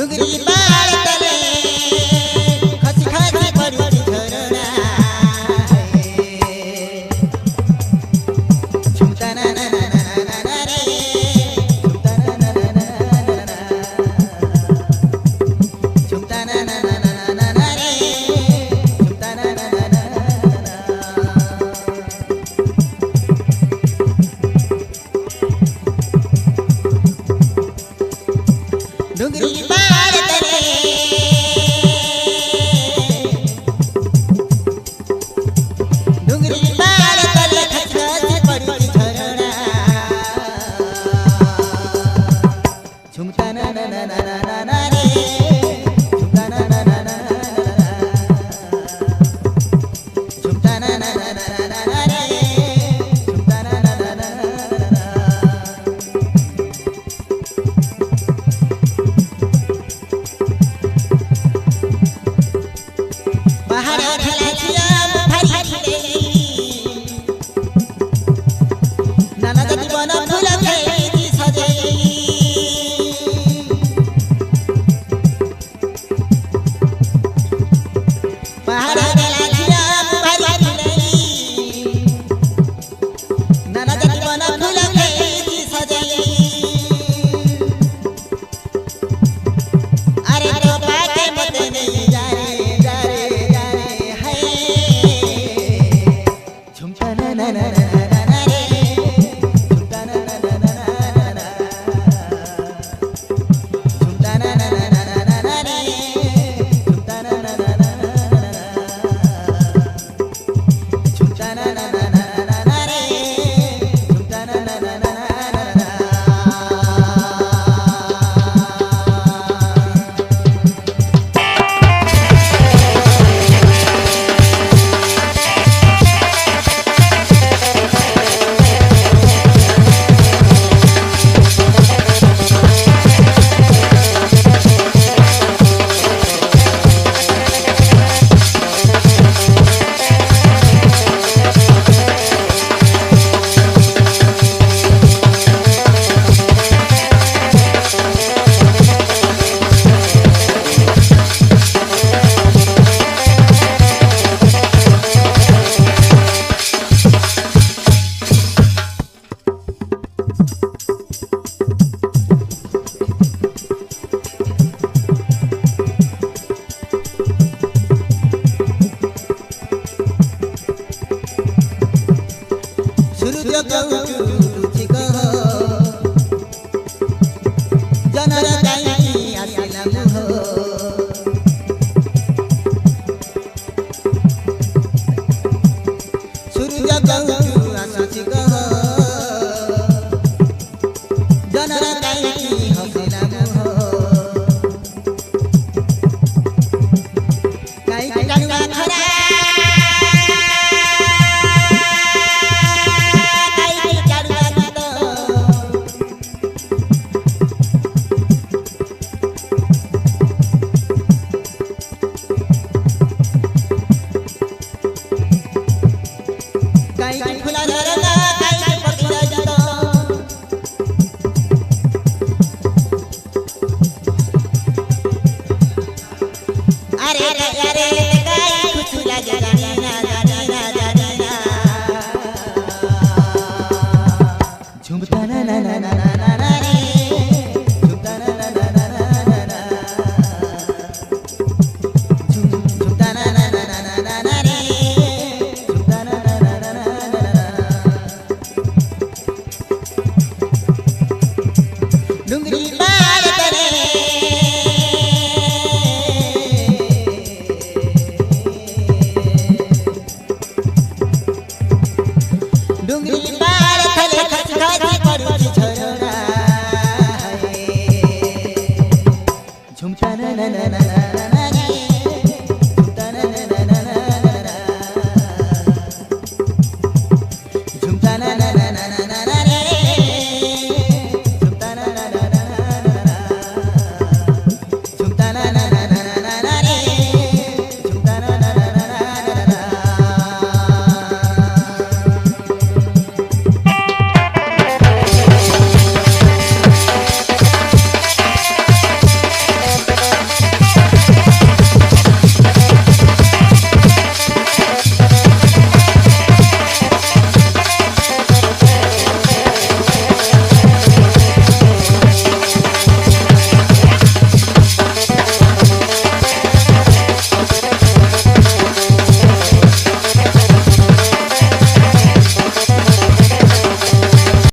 डुंगरी बाळ तले खसी खसी पडुची झरणा झुमता ना ना ना ना ना ना रे झुमता ना ना ना ना ना ना झुमता ना ना ना ना ना ना रे झुमता ना ना ना ना ना डुंगरी बाळ तले डुंगरी बाळ तले खसी खसी पडुची झरणा झुमता ना ना ना ना ना ना रे झुमता ना ना ना ना ना झुमता ना ना ना ना ना रे झुमता ना ना ना ना ना पहाड़ ढलाचिया भारी खिलेली नाना जति बन फूल खेली सजेली पहाड़ ढलाचिया भारी खिलेली नाना जति बन फूल खेली सजेली अरे तो बाटे मत नहीं जा रे जा रे जा रे है झुमता ना ना ना ना ना रे झुमता ना ना ना ना ना ना झुमता ना ना ना ना ना ना रे झुमता ना ना ना ना ना झुमता ना ना ना ना ना रे झुमता ना ना ना ना ना सूरज गौचू